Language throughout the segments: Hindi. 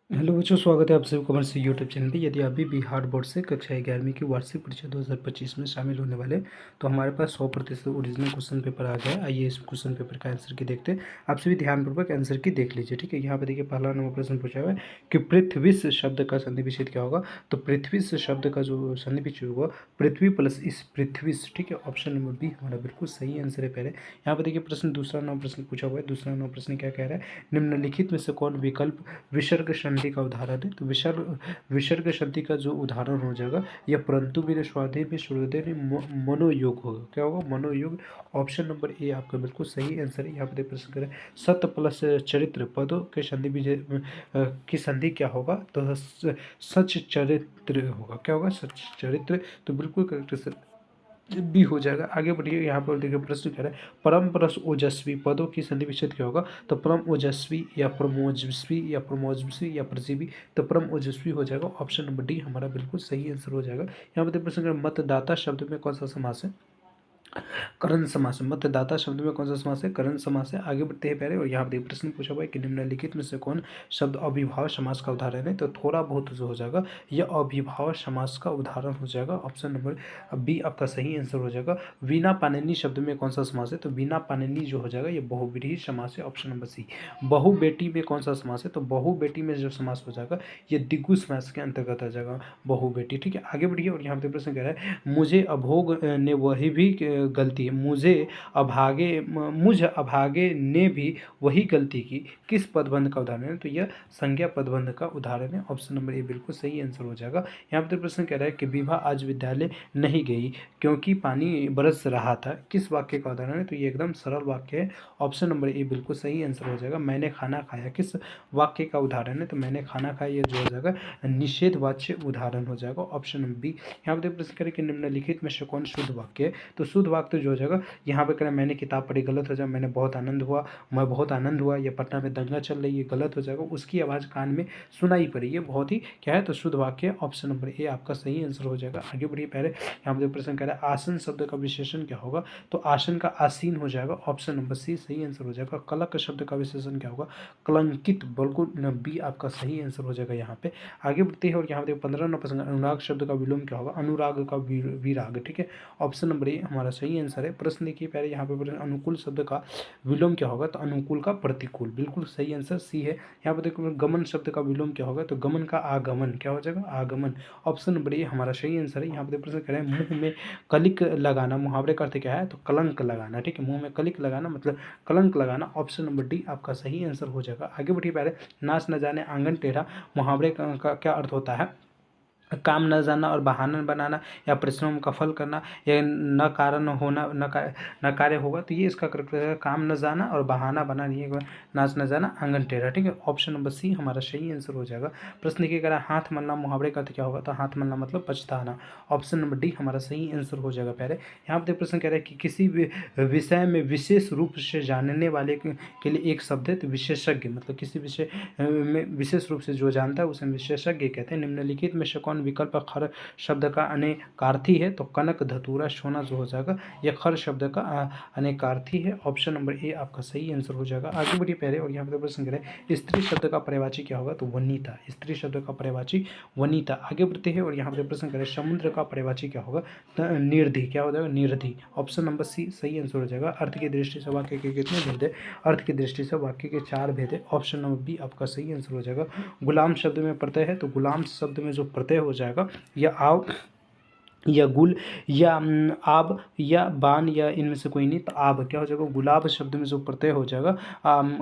हेलो बच्चों, स्वागत है आप सभी कॉमर्स यूट्यूब चैनल पे। यदि आप भी बिहार बोर्ड से कक्षा 11वीं की वार्षिक परीक्षा 2025 में शामिल होने वाले, तो हमारे पास 100% ओरिजिनल क्वेश्चन पेपर आ गया है। आइए इस क्वेश्चन पेपर का आंसर की देखते हैं। आप सभी ध्यानपूर्वक आंसर की देख लीजिए, ठीक है। यहाँ पे देखिए पहला नंबर प्रश्न पूछा हुआ है कि पृथ्वीश शब्द का संधि विच्छेद क्या होगा। तो पृथ्वीश शब्द का जो संधि विच्छेद होगा पृथ्वी प्लस इस पृथ्वीश, ठीक है। ऑप्शन नंबर बी हमारा बिल्कुल सही आंसर है पहले। यहाँ पे देखिए प्रश्न दूसरा नंबर प्रश्न पूछा हुआ है। दूसरा नंबर प्रश्न क्या कह रहा है, निम्नलिखित में से कौन विकल्प विसर्ग संधि का उदाहरण है। तो विसर्ग संधि का जो उदाहरण हो जाएगा यह परंतु मेरे स्वाधीन में सूर्योदय में मनोयोग होगा। क्या होगा, मनोयोग। ऑप्शन नंबर ए आपका बिल्कुल सही आंसर है। यहाँ पे प्रश्न करें सत्य प्लस चरित्र पदों के संधि की संधि क्या होगा। तो सच चरित्र होगा। क्या होगा, सच चरित्र। तो बिल्कुल करेक्ट भी हो जाएगा। आगे बढ़िए, यहाँ पर देखिए प्रश्न कह रहा है परम प्लस ओजस्वी पदों की संधि विच्छेद क्या होगा। तो परम ओजस्वी या प्रमोजस्वी या प्रमोजस्वी या परजीवी। तो परम ओजस्वी हो जाएगा। ऑप्शन नंबर डी हमारा बिल्कुल सही आंसर हो जाएगा। यहाँ पर प्रश्न कह रहा है मतदाता शब्द में कौन सा समास है। करण समास। मतदाता शब्द में कौन सा समास है, करण समास है। आगे बढ़ते हैं पहले, और यहाँ पर प्रश्न पूछा हुआ है कि निम्नलिखित में से कौन शब्द अविभाव समास का उदाहरण है। तो थोड़ा बहुत जो हो जाएगा यह अविभाव समास का उदाहरण हो जाएगा। ऑप्शन नंबर बी आपका सही आंसर हो जाएगा। बिना पाणिनि शब्द में कौन सा समास है। तो बिना पाणिनि जो हो जाएगा ये बहुव्रीहि समास है। Option number C. बहु बेटी में कौन सा समास है। तो बहु बेटी में जो समास हो जाएगा ये द्विगु समास के अंतर्गत आ जाएगा, बहु बेटी, ठीक है। आगे बढ़िए, और यहाँ पे प्रश्न कह रहा है मुझे अभोग ने वही भी गलती है, मुझ अभागे ने भी वही गलती की, किस पदबंध का उदाहरण है। तो यह संज्ञा पदबंध का उदाहरण है। ऑप्शन नंबर ए बिल्कुल सही आंसर हो जाएगा। यहाँ पर प्रश्न कह रहा है कि विभा आज विद्यालय नहीं गई क्योंकि पानी बरस रहा था, किस वाक्य का उदाहरण है। तो ये एकदम सरल वाक्य है। ऑप्शन नंबर ए बिल्कुल सही आंसर हो जाएगा। मैंने खाना खाया किस वाक्य का उदाहरण है। तो मैंने खाना खाया ये जो हो जाएगा निषेधवाच्य उदाहरण हो जाएगा। Option number B. यहाँ पर प्रश्न करें कि निम्नलिखित में से कौन शुद्ध वाक्य है। तो शुद्ध वाक्य जो हो जाएगा यहाँ पे करें मैंने किताब पढ़ी, गलत हो जाएगा। मैंने बहुत आनंद हुआ, मैं बहुत आनंद हुआ। ये पटना में दंगा चल रही है, गलत हो जाएगा। उसकी आवाज़ कान में सुनाई पड़ी, ये बहुत ही क्या है, तो शुद्ध वाक्य। ऑप्शन नंबर ए आपका सही आंसर हो जाएगा। आगे बढ़िए पहले, यहाँ पे प्रश्न कह रहा है आसन शब्द का विशेषण क्या होगा। तो आसन का आसीन हो जाएगा। ऑप्शन नंबर सी सही आंसर हो जाएगा। कलक शब्द का विशेषण क्या होगा, कलंकित। बिल्कुल बी आपका सही आंसर हो जाएगा यहाँ पे। आगे बढ़ते हैं, और यहाँ पे 15 नंबर प्रश्न अनुराग शब्द का विलोम क्या होगा, अनुराग का विराग, ठीक है। ऑप्शन नंबर ए हमारा सही आंसर है। प्रश्न देखिए पहले, यहाँ पे अनुकूल शब्द का विलोम क्या होगा। तो अनुकूल का प्रतिकूल, बिल्कुल सही आंसर सी है। यहाँ पे देखो गमन शब्द का विलोम क्या होगा। तो गमन का आगमन, क्या हो जाएगा, आगमन। ऑप्शन नंबर ए हमारा सही आंसर है। यहाँ पे प्रश्न कह रहे हैं मुंह में कलिक लगाना, मुहावरे का अर्थ क्या है। तो कलंक लगाना, ठीक है। मुंह में कलिक लगाना मतलब कलंक लगाना। ऑप्शन नंबर डी आपका सही आंसर हो जाएगा। आगे बढ़िए पहले, नाच न जाने आंगन टेढ़ा, मुहावरे का क्या अर्थ होता है। काम न जाना और बहाना बनाना, या परिश्रम का फल करना, या न कारण होना न कार्य होगा। तो ये इसका करेक्ट है, काम न जाना और बहाना बनाना, ये नाच न जाना आंगन टेढ़ा, ठीक है। ऑप्शन नंबर सी हमारा सही आंसर हो जाएगा। प्रश्न देखिए कह रहा है हाथ मलना, मुहावरे का अर्थ क्या होगा। तो हाथ मलना मतलब पछताना। ऑप्शन नंबर डी हमारा सही आंसर हो जाएगा पहले। यहाँ पर प्रश्न कह रहा है कि किसी भी विषय में विशेष रूप से जानने वाले के लिए एक शब्द है। तो विशेषज्ञ मतलब किसी विषय में विशेष रूप से जो जानता है उसे विशेषज्ञ कहते हैं। निम्नलिखित में से कौन विकल्प खर शब्द का अनेकार्थी है। तो कनक धतूरा सोना जो हो जाएगा यह खर शब्द का अनेकार्थी है। ऑप्शन नंबर ए आपका सही आंसर हो जाएगा। आगे बढ़िए पहले, और यहाँ पर प्रश्न करें स्त्री शब्द का पर्यायवाची क्या होगा। तो वनिता, स्त्री शब्द का पर्यायवाची वनिता। आगे बढ़ते हैं, और यहाँ पर प्रश्न करें समुद्र का पर्यायवाची क्या होगा। तो निर्धि, क्या हो जाएगा, निर्धि। ऑप्शन नंबर सी सही आंसर हो जाएगा। अर्थ की दृष्टि से वाक्य के कितने भेद है। अर्थ की दृष्टि से वाक्य के 4 भेद है। ऑप्शन नंबर बी आपका सही आंसर हो जाएगा। गुलाम शब्द में प्रत्यय है। तो गुलाम शब्द में जो प्रत्यय हो जाएगा या आव या गुल या आब या बान या इनमें से कोई नहीं। तो आब, क्या हो जाएगा, गुलाब शब्द में जो प्रत्यय हो जाएगा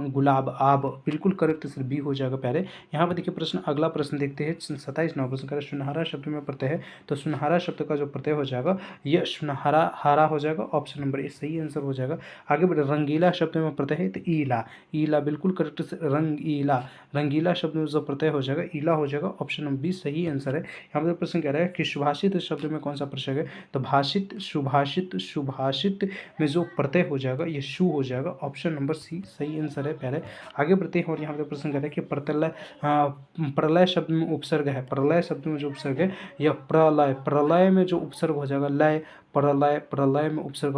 गुलाब, आब, बिल्कुल करेक्ट सर बी हो जाएगा पहले। यहाँ पर देखिए प्रश्न, अगला प्रश्न देखते हैं 27 नंबर प्रश्न। सुनहरा शब्द में प्रत्यय है। तो सुनहरा शब्द का जो प्रत्यय हो जाएगा यह सुनहरा हरा हो जाएगा। ऑप्शन नंबर ए सही आंसर हो जाएगा। आगे बढ़े, रंगीला शब्द में प्रत्यय है। तो ईला, ईला बिल्कुल करेक्ट, रंगीला, रंगीला शब्द में जो प्रत्यय हो जाएगा ईला हो जाएगा। ऑप्शन नंबर बी सही आंसर है। यहाँ पर प्रश्न कह रहा है कि सुभाषित शब्द में कौन सा प्रश्न है। तो भाषित, सुभाषित, सुभाषित में जो प्रत्यय हो जाएगा ये शु हो जाएगा। ऑप्शन नंबर सी सही आंसर है पहले। आगे बढ़ते हैं, और यहाँ पे प्रश्न कर रहे हैं कि प्रलय शब्द में उपसर्ग है। प्रलय शब्द में जो उपसर्ग है यह प्रलय, प्रलय में जो उपसर्ग हो जाएगा लय, प्रलय, प्रलय में उपसर्ग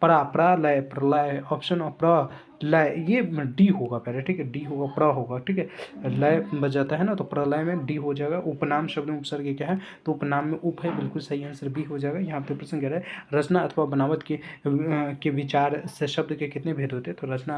प्रलय, ऑप्शन प्र लय, ये डी होगा पहले, ठीक है, डी होगा, प्र होगा, ठीक है, लय बज जाता है ना, तो प्रलय में डी हो जाएगा। उपनाम शब्द में उपसर्ग क्या है, तो उपनाम में उप है, बिल्कुल सही आंसर बी हो जाएगा। यहाँ पे प्रश्न कह रहा है रचना अथवा बनावट के विचार से शब्द के कितने भेद होते हैं, तो रचना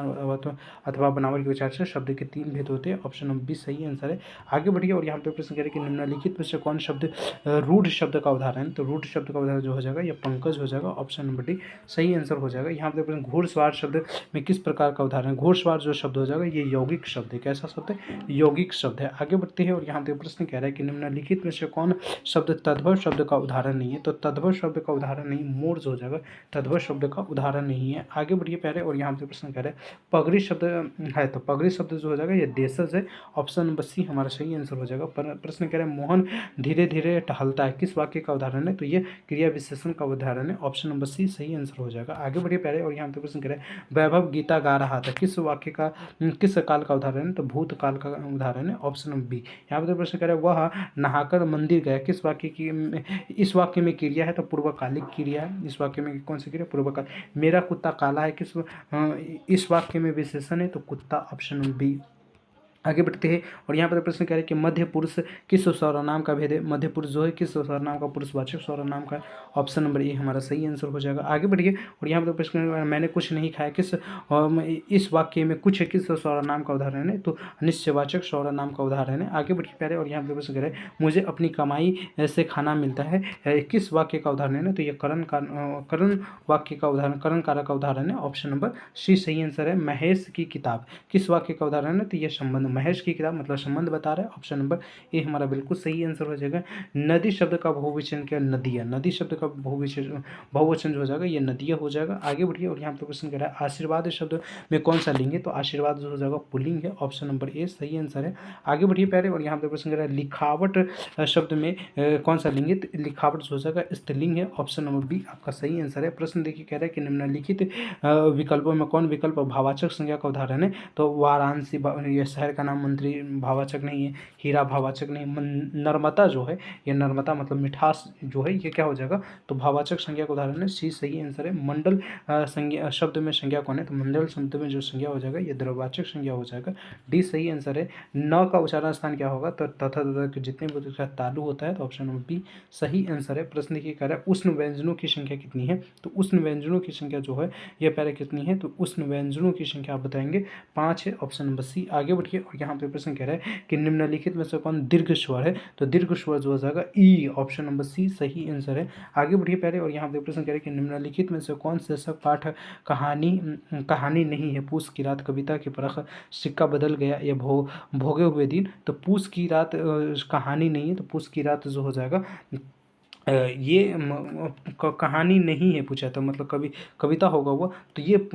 अथवा बनावट के विचार से शब्द के 3 भेद होते हैं, ऑप्शन नंबर बी सही आंसर है। आगे बढ़िए और यहाँ पे प्रश्न कह रहे हैं कि निम्नलिखित में से कौन शब्द रूढ़ शब्द का उदाहरण, तो रूढ़ शब्द का उदाहरण जो हो जाएगा ये पंकज हो जाएगा, ऑप्शन नंबर डी सही आंसर हो जाएगा। यहाँ पे प्रश्न घोड़सवार शब्द में किस प्रकार का उदाहरण, घोड़सवार जो शब्द हो जाएगा ये यौगिक शब्द है, कैसा शब्द है, यौगिक शब्द है। आगे बढ़ते हैं और यहाँ पे प्रश्न कह रहा है कि निम्नलिखित में से कौन शब्द तद्भव शब्द का उदाहरण नहीं है, तो तद्भव शब्द का उदाहरण नहीं, मोर हो जाएगा, तद्भव शब्द का उदाहरण नहीं है। आगे बढ़िए पहले और यहाँ पे प्रश्न कह रहे हैं पगड़ी शब्द है, तो पगड़ी शब्द जो हो जाएगा ये देशज है, ऑप्शन नंबर सी हमारा सही आंसर हो जाएगा। प्रश्न कह रहे हैं मोहन धीरे धीरे टहलता है, किस वाक्य का उदाहरण है, तो ये क्रिया विशेषण का उदाहरण है, ऑप्शन नंबर सी सही आंसर हो जाएगा। आगे बढ़िए पहले और यहाँ पे प्रश्न कह रहे हैं वैभव गीता गा रहा था, किस वाक्य का, किस काल का उदाहरण है, तो भूतकाल का उदाहरण है, ऑप्शन नंबर बी। यहाँ पे प्रश्न कह रहे हैं वह नहाकर मंदिर गया, किस वाक्य की, इस वाक्य में क्रिया है, तो पूर्वकालिक क्रिया है, इस वाक्य में कौन सी क्रिया, पूर्वकाल। मेरा कुत्ता काला है, किस इस वाक्य में विशेषण है, तो कुत्ता, ऑप्शन नंबर बी। आगे बढ़ते हैं और यहाँ पर प्रश्न कह रहे हैं कि मध्य पुरुष किस सर्वनाम का भेद है, मध्य पुरुष जो है किस सर्वनाम का पुरुषवाचक सर्वनाम का, ऑप्शन नंबर ए हमारा सही आंसर हो जाएगा। आगे बढ़िए और यहाँ पर प्रश्न मैंने कुछ नहीं खाया, किस इस वाक्य में कुछ किस सर्वनाम का उदाहरण है, तो निश्चयवाचक सर्वनाम का उदाहरण है। आगे बढ़िए पहले और यहाँ पर प्रश्न कह रहे हैं मुझे अपनी कमाई से खाना मिलता है, किस वाक्य का उदाहरण है, तो ये करण वाक्य का उदाहरण, करण कारक का उदाहरण है, ऑप्शन नंबर सी सही आंसर है। महेश की किताब किस वाक्य का उदाहरण है, तो ये संबंध, महेश की किताब मतलब संबंध बता रहा है, ऑप्शन नंबर ए हमारा बिल्कुल सही आंसर हो जाएगा। नदी शब्द का बहुवचन क्या, नदियाँ, नदी शब्द का बहुवचन जो हो जाएगा ये नदियाँ हो जाएगा। आगे बढ़िए और यहाँ पे प्रश्न कर रहा है आशीर्वाद शब्द में कौन सा लिंग है, तो आशीर्वाद जो हो जाएगा पुल्लिंग है, ऑप्शन नंबर ए सही आंसर है। आगे बढ़िए पहले और यहाँ पे प्रश्न कर रहा है लिखावट शब्द में कौन सा लिंग है, तो लिखावट जो हो जाएगा स्त्रीलिंग है, ऑप्शन नंबर बी आपका सही आंसर है। प्रश्न देखिए कह रहा है कि निम्नलिखित विकल्पों में कौन विकल्प भावाचक संज्ञा का उदाहरण है, तो वाराणसी, ये शहर का नाम, मंत्री भावाचक नहीं है, हीरा भावाचक नहीं, नर्मदा जो है ये नर्मदा मतलब मिठास जो है ये क्या हो जाएगा, तो भावाचक संज्ञा का उदाहरण है, सी सही आंसर है। मंडल संज्ञा शब्द में संज्ञा कौन है, तो मंडल शब्द में जो संज्ञा हो जाएगा ये द्रव्यवाचक संज्ञा हो जाएगा, डी सही आंसर है। न का उच्चारण स्थान क्या होगा, तो तथा तथा के जितने भी उसके साथ तालु होता है, तो ऑप्शन नंबर बी सही आंसर है। प्रश्न देखिए कह रहा है उष्ण व्यंजनों की संख्या कितनी है, तो उष्ण व्यंजनों की संख्या जो है ये पहले कितनी है, तो उष्ण व्यंजनों की संख्या आप बताएंगे 5 है, ऑप्शन नंबर सी। आगे बढ़िए और यहाँ पे प्रश्न कह रहा है कि निम्नलिखित में से कौन दीर्घ स्वर है, तो दीर्घ स्वर जो हो जाएगा ई, ऑप्शन नंबर सी सही आंसर है। आगे बढ़िए पहले और यहाँ पे प्रश्न कह रहे हैं कि निम्नलिखित में से कौन शीर्षक पाठ कहानी नहीं है, पूस की रात, कविता की परख, सिक्का बदल गया, या भोगे हुए दिन, तो पूस की रात कहानी नहीं है, तो पूस की रात जो हो जाएगा ये कहानी नहीं है पूछा था, मतलब कविता होगा वो, तो ये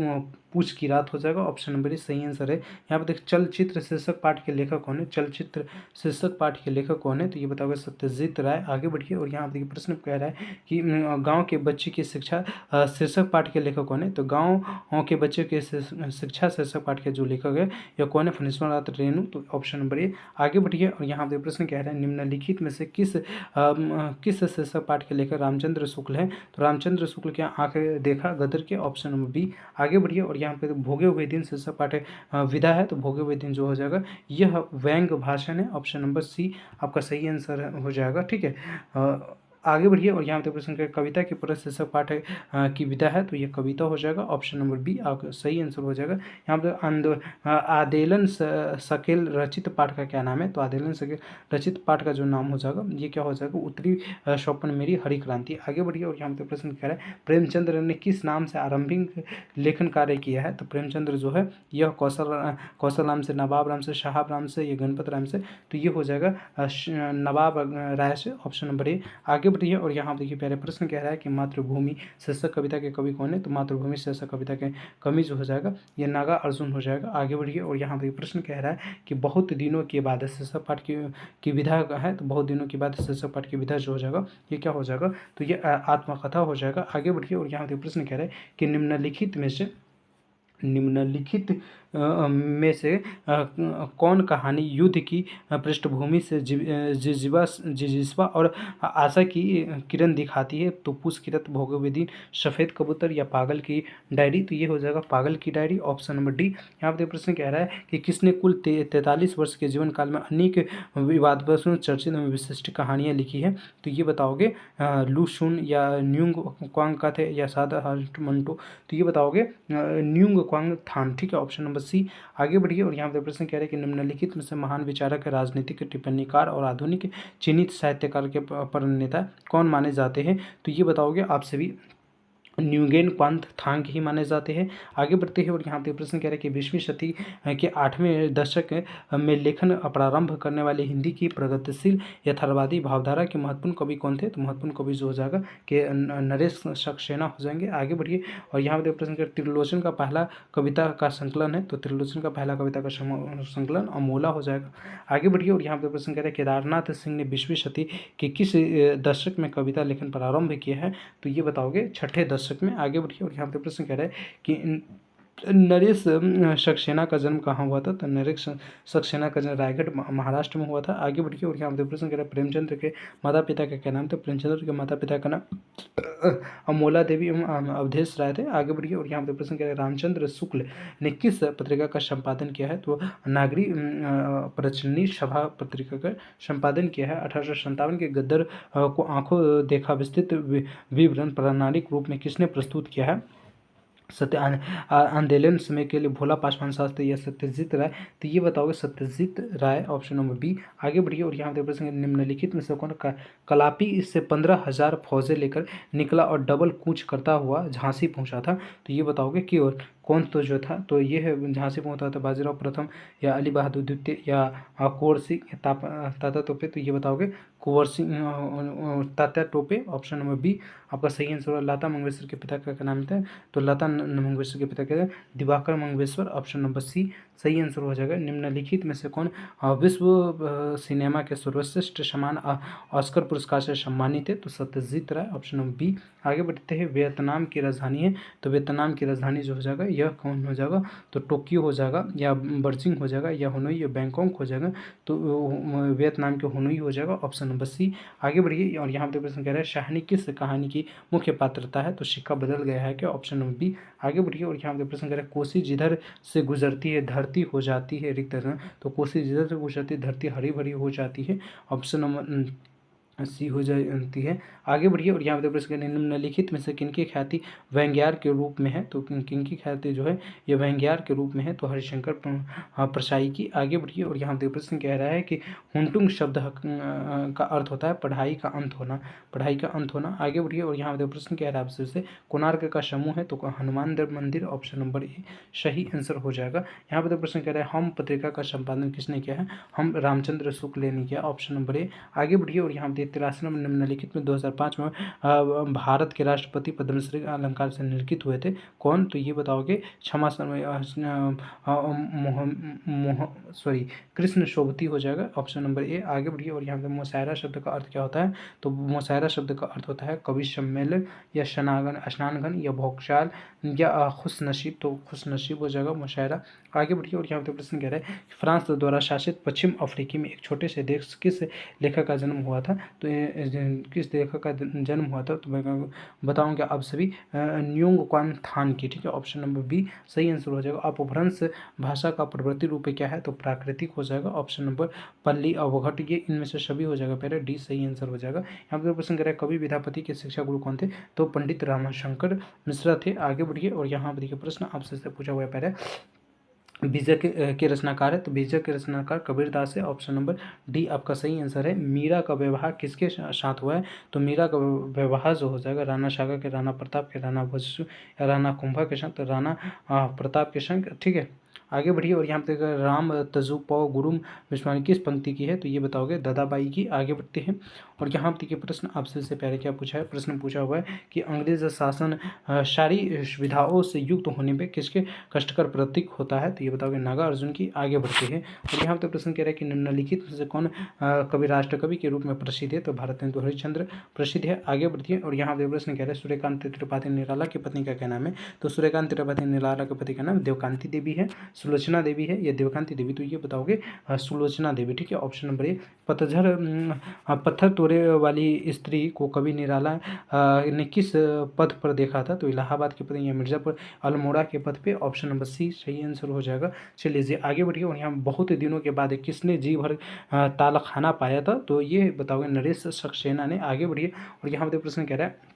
पूछ की रात हो जाएगा, ऑप्शन नंबर ए सही आंसर है। यहाँ पर देख चलचित्र शीर्षक पाठ के लेखक कौन है, चलचित्र शीर्षक पाठ के लेखक कौन है, तो ये बताओगे सत्यजीत राय। आगे बढ़िए और यहाँ देखिए प्रश्न कह रहा है कि गाँव के बच्चे की शिक्षा शीर्षक पाठ के लेखक कौन है, तो गाँव के बच्चे के शिक्षा शीर्षक पाठ के जो लेखक है या कौन है, फणीश्वरनाथ रेणु, तो ऑप्शन नंबर ए। आगे बढ़िए और यहाँ पे प्रश्न कह रहा है निम्नलिखित में से किस शीर्षक पाठ के लेखक रामचंद्र शुक्ल है, तो रामचंद्र शुक्ल के आंख देखा गदर के, ऑप्शन नंबर बी। आगे बढ़िए और यहाँ पे भोगे हुए दिन शीर्षक पाठ विधा है, तो भोगे हुए दिन जो हो जाएगा यह व्यंग भाषण है, ऑप्शन नंबर सी आपका सही आंसर हो जाएगा, ठीक है। आगे बढ़िए और यहाँ पे प्रश्न कर कविता की परत शीर्षक पाठ की विधा है, तो ये कविता हो जाएगा, ऑप्शन नंबर बी आपका सही आंसर हो जाएगा। यहाँ पे आदेलन शकील रचित पाठ का क्या नाम है, तो आदेलन शकील रचित पाठ का जो नाम हो जाएगा ये क्या हो जाएगा, उत्तरी स्वप्न मेरी हरि क्रांति। आगे बढ़िए और यहाँ पे प्रश्न कह रहा है प्रेमचंद्र ने किस नाम से आरंभिक लेखन कार्य किया है, तो प्रेमचंद्र जो है यह कौशल राम से, नवाब राम से, साहब राम से, ये गणपत राम से, तो ये हो जाएगा नवाब राय से, ऑप्शन नंबर ए। आगे बढ़िए और यहाँ देखिए पहले प्रश्न कह रहा है कि मातृभूमि शीर्षक कविता के कवि कौन है, तो मातृभूमि शीर्षक कविता के कवि जो हो जाएगा ये नागा अर्जुन हो जाएगा। आगे बढ़िए और यहाँ पे प्रश्न कह रहा है कि बहुत दिनों के बाद शीर्षक पाठ की विधा है, तो बहुत दिनों के बाद शीर्षक पाठ की विधा जो हो जाएगा ये क्या हो जाएगा, तो ये आत्मकथा हो जाएगा। आगे बढ़िए और यहाँ पे प्रश्न कह रहा है कि निम्नलिखित में से कौन कहानी युद्ध की पृष्ठभूमि से जिज्वा और आशा की किरण दिखाती है? तो पुष्किरत, भोगोवेदी, सफ़ेद कबूतर या पागल की डायरी? तो ये हो जाएगा पागल की डायरी, ऑप्शन नंबर डी। यहाँ पे प्रश्न कह रहा है कि किसने कुल 43 वर्ष के जीवन काल में अनेक विवादास्पद, चर्चित एवं विशिष्ट कहानियाँ लिखी है? तो ये बताओगे लू शुन या न्यूंग क्वांग का थे या सादा मंटो? तो ये बताओगे न्यूंग क्वांग थान, ठीक है, ऑप्शन नंबर सी। आगे बढ़िए और यहाँ पे प्रश्न कह रहे हैं कि निम्नलिखित में से महान विचारक, राजनीतिक टिप्पणीकार और आधुनिक चीनी साहित्यकार के प्रणेता कौन माने जाते हैं? तो ये बताओगे आप सभी न्यूगेन क्वांत थांग ही माने जाते हैं। आगे बढ़ते हैं और यहाँ पे प्रश्न कह रहे हैं कि 20वीं सदी के 8वें दशक में लेखन प्रारंभ करने वाले हिंदी की प्रगतिशील यथार्थवादी भावधारा के महत्वपूर्ण कवि कौन थे? तो महत्वपूर्ण कवि जो हो जाएगा कि नरेश सक्सेना हो जाएंगे। आगे बढ़िए और यहाँ पे प्रश्न कर त्रिलोचन का पहला कविता का संकलन है, तो त्रिलोचन का पहला कविता का संकलन अमोला हो जाएगा। आगे बढ़िए और यहाँ पे प्रश्न कह रहे हैं केदारनाथ सिंह ने 20वीं सदी के किस दशक में कविता लेखन प्रारंभ किया है? तो ये बताओगे छठे दशक में। आगे बढ़िए और यहाँ पे प्रश्न कह रहा है कि नरेश सक्सेना का जन्म कहाँ हुआ था? तो नरेश सक्सेना का जन्म रायगढ़ महाराष्ट्र में हुआ था। आगे बढ़िए और यहाँ पे प्रश्न कह रहा है प्रेमचंद्र के माता पिता का क्या नाम था? प्रेमचंद्र के माता पिता का नाम अमोला देवी एवं अवधेश राय थे। आगे बढ़िए और यहाँ पे प्रश्न कह रहे हैं रामचंद्र शुक्ल ने किस पत्रिका का संपादन किया है? तो नागरी प्रचलनी सभा पत्रिका का संपादन किया है। 1857 के गद्दर को आंखों देखा विस्तृत विवरण प्रामाणिक रूप में किसने प्रस्तुत किया है? सत्य आंदोलन समय के लिए भोला पासवान शास्त्री या सत्यजीत राय? तो ये बताओगे सत्यजीत राय, ऑप्शन नंबर बी। आगे बढ़िए और यहाँ पे प्रश्न निम्नलिखित में से कौन कलापी इससे 15,000 फौजें लेकर निकला और डबल कूच करता हुआ झांसी पहुंचा था? तो ये बताओगे कि और कौन तो जो था? तो ये है झांसी पहुंचा था बाजीराव प्रथम या अली बहादुर द्वितीय या कुंवर सिंह तात्या टोपे? तो ये बताओगे Kunwar Singh Tatya Tope, option number B आपका सही आंसर। लता मंगेशकर के पिता का क्या नाम था? तो लता मंगेशकर के पिता के Divakar Mangeshkar, option number C सही आंसर हो जाएगा। निम्नलिखित में से कौन विश्व सिनेमा के सर्वश्रेष्ठ सम्मान ऑस्कर पुरस्कार से सम्मानित है? तो सत्यजीत राय, ऑप्शन नंबर बी। आगे बढ़ते हैं वियतनाम की राजधानी है, तो वियतनाम की राजधानी जो हो जाएगा यह कौन हो जाएगा? तो टोक्यो हो जाएगा या बर्जिंग हो जाएगा या हनोई या बैंकॉक हो जाएगा? तो वियतनाम के हनोई हो जाएगा, ऑप्शन नंबर सी। आगे बढ़िए और यहाँ पे प्रश्न कह रहा है शाहनी किस कहानी की मुख्य पात्रता है? तो सिक्का बदल गया है क्या? Option number B. आगे बढ़िए और यहाँ पे प्रश्न कर रहा है कोसी जिधर से गुजरती है धरती हो जाती है रिक्त। तो कोसी जिधर से गुजरती है धरती हरी भरी हो जाती है, ऑप्शन नंबर सी हो जाती है। आगे बढ़िए और यहाँ पे प्रश्न निम्नलिखित में से किनकी ख्याति व्यंग्यार के रूप में है? तो किनकी ख्याति जो है ये व्यंग्यार के रूप में है? तो हरिशंकर परसाई की। आगे बढ़िए और यहाँ पे प्रश्न कह रहा है कि हुंटुंग शब्द का अर्थ होता है पढ़ाई का अंत होना, पढ़ाई का अंत होना। आगे बढ़िए और यहाँ पे प्रश्न कह रहा है आपसे कोणार्क का समूह है? तो हनुमान मंदिर, ऑप्शन नंबर ए सही आंसर हो जाएगा। यहाँ पे प्रश्न कह रहा है हम पत्रिका का संपादन किसने किया है? हम रामचंद्र शुक्ल ने किया, ऑप्शन नंबर ए। आगे बढ़िए और यहाँ पे 83 निम्नलिखित में 2005 में भारत के राष्ट्रपति पद्मश्री अलंकार से निलंबित हुए थे कौन? तो ये बताओगे क्षमा कृष्ण शोभती हो जाएगा, ऑप्शन नंबर ए। आगे बढ़िए और यहाँ पे मुशायरा शब्द का अर्थ क्या होता है? तो मुशायरा शब्द का अर्थ होता है कवि सम्मेलन या स्नानगन या भोगशाल या खुशनसीब, तो खुशनसीब हो जाएगा मुशायरा। आगे बढ़िए और यहाँ पे प्रश्न कह रहा है फ्रांस द्वारा शासित पश्चिम अफ्रीकी में एक छोटे से देश किस लेखक का जन्म हुआ था? तो किस लेखक का जन्म हुआ था? तो मैं बताऊंगा आप सभी न्योंग क्वान थान की, ठीक है, ऑप्शन नंबर बी सही आंसर हो जाएगा। अपभ्रंश भाषा का प्रवृत्ति रूप क्या है? तो प्राकृतिक हो जाएगा, ऑप्शन नंबर पल्ली अवघट, ये इनमें से सभी हो जाएगा, पहले डी सही आंसर हो जाएगा। यहाँ पर प्रश्न कर रहा है कवि विद्यापति के शिक्षा गुरु कौन थे? तो पंडित रामाशंकर मिश्रा थे। आगे बढ़िए और यहाँ पर देखिए प्रश्न आपसे पूछा हुआ है पहले बीजक के रचनाकार है, तो बीजक के रचनाकार कबीरदास है, ऑप्शन नंबर डी आपका सही आंसर है। मीरा का विवाह किसके साथ हुआ है? तो मीरा का विवाह जो हो जाएगा राणा सागर के, राणा प्रताप के, राणा भोजसु या राणा कुंभा के संग, तो राणा प्रताप के संग, ठीक है। आगे बढ़िए और यहाँ पे राम तजु पौ गुरुम विश्वानी किस पंक्ति की है? तो ये बताओगे दादाबाई की। आगे बढ़ते हैं और यहाँ पे देखिए प्रश्न आपसे से पहले क्या पूछा है? प्रश्न पूछा हुआ है कि अंग्रेज शासन सारी सुविधाओं से युक्त होने पे किसके कष्टकर प्रतीक होता है? तो ये बताओगे नागा अर्जुन की। आगे बढ़ते हैं और यहाँ पे प्रश्न कह रहा है कि निम्नलिखित में से कौन कवि राष्ट्र कवि के रूप में प्रसिद्ध है? तो भारतेंदु हरिश्चंद्र प्रसिद्ध है। आगे बढ़ती है और यहाँ पे प्रश्न कह रहा है सूर्यकांत त्रिपाठी निराला की पत्नी का क्या नाम है? तो सूर्यकांत त्रिपाठी निराला के पति का नाम देवकांति देवी है। सुलोचना देवी है या देवकांति देवी, तो ये बताओगे सुलोचना देवी। ठीक है, ऑप्शन नंबर ए। पतझड़ पत्थर तोड़े वाली स्त्री को कवि निराला ने किस पद पर देखा था, तो इलाहाबाद के पद या मिर्जापुर अल्मोड़ा के पद पे, ऑप्शन नंबर सी सही आंसर हो जाएगा। चलिए जी आगे बढ़िए। और यहाँ बहुत दिनों के बाद किसने जी भर ताला खाना पाया था, तो ये बताओगे नरेश सक्सेना ने। आगे बढ़िए। और यहाँ पे प्रश्न कह रहा है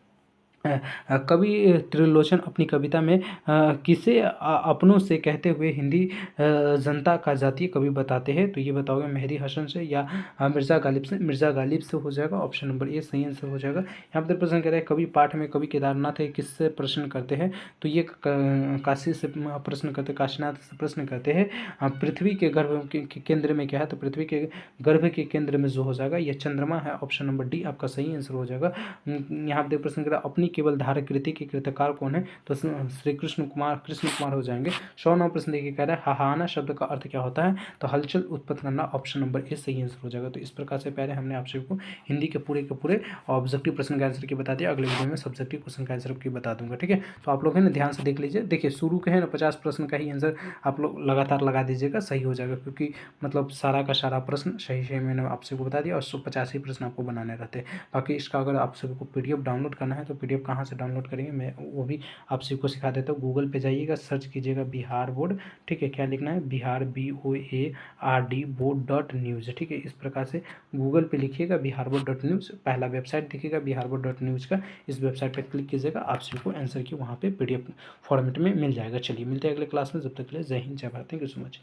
कवि त्रिलोचन अपनी कविता में किसे अपनों से कहते हुए हिंदी जनता का जातीय कवि बताते हैं, तो ये बताओगे मेहदी हसन से या मिर्ज़ा गालिब से। मिर्ज़ा गालिब से हो जाएगा, ऑप्शन नंबर ए सही आंसर हो जाएगा। यहाँ पर प्रश्न कर रहे हैं कवि पाठ में कवि केदारनाथ है किससे प्रश्न करते हैं, तो ये काशी से प्रश्न करते, काशीनाथ से प्रश्न करते हैं। पृथ्वी के गर्भ के केंद्र में क्या है, तो पृथ्वी के गर्भ के केंद्र में जो हो जाएगा यह चंद्रमा है, ऑप्शन नंबर डी आपका सही आंसर हो जाएगा। यहाँ पर प्रश्न करा अपनी केवल धारा कृति के कृतकार कौन है, तो श्री कृष्ण कुमार हो जाएंगे। 109 प्रश्न देखिए कह रहा है हाहाना शब्द का अर्थ क्या होता है, तो हलचल उत्पन्न करना, ऑप्शन नंबर ए सही आंसर हो जाएगा। तो इस प्रकार से पहले हमने आप सभी को हिंदी के पूरे ऑब्जेक्टिव प्रश्न का आंसर की बता दिया। अगले वीडियो में सब्जेक्टिव क्वेश्चन का आंसर की बता दूंगा। ठीक है, तो आप लोग है ना ध्यान से देख लीजिए। देखिए शुरू के है ना 50 प्रश्न का ही आंसर आप लोग लगातार लगा दीजिएगा, सही हो जाएगा, क्योंकि मतलब सारा का सारा प्रश्न सही मैंने आप सभी को बता दिया और 150 ही प्रश्न आपको बनाने रहते हैं। बाकी इसका अगर आप सभी को PDF डाउनलोड करना है तो PDF कहाँ से डाउनलोड करेंगे मैं वो भी आप सभी को सिखा देता हूँ। गूगल पे जाइएगा, सर्च कीजिएगा बिहार बोर्ड। ठीक है, क्या लिखना है, बिहार BOARD board.news। ठीक है, इस प्रकार से गूगल पे लिखिएगा बिहार board.news, पहला वेबसाइट दिखेगा बिहार board.news का, इस वेबसाइट पर क्लिक कीजिएगा, आप सभी को आंसर की वहाँ पे PDF फॉर्मेट में मिल जाएगा। चलिए मिलते हैं अगले क्लास में, जब तक के लिए जय हिंद जय Bharat, thank you so much.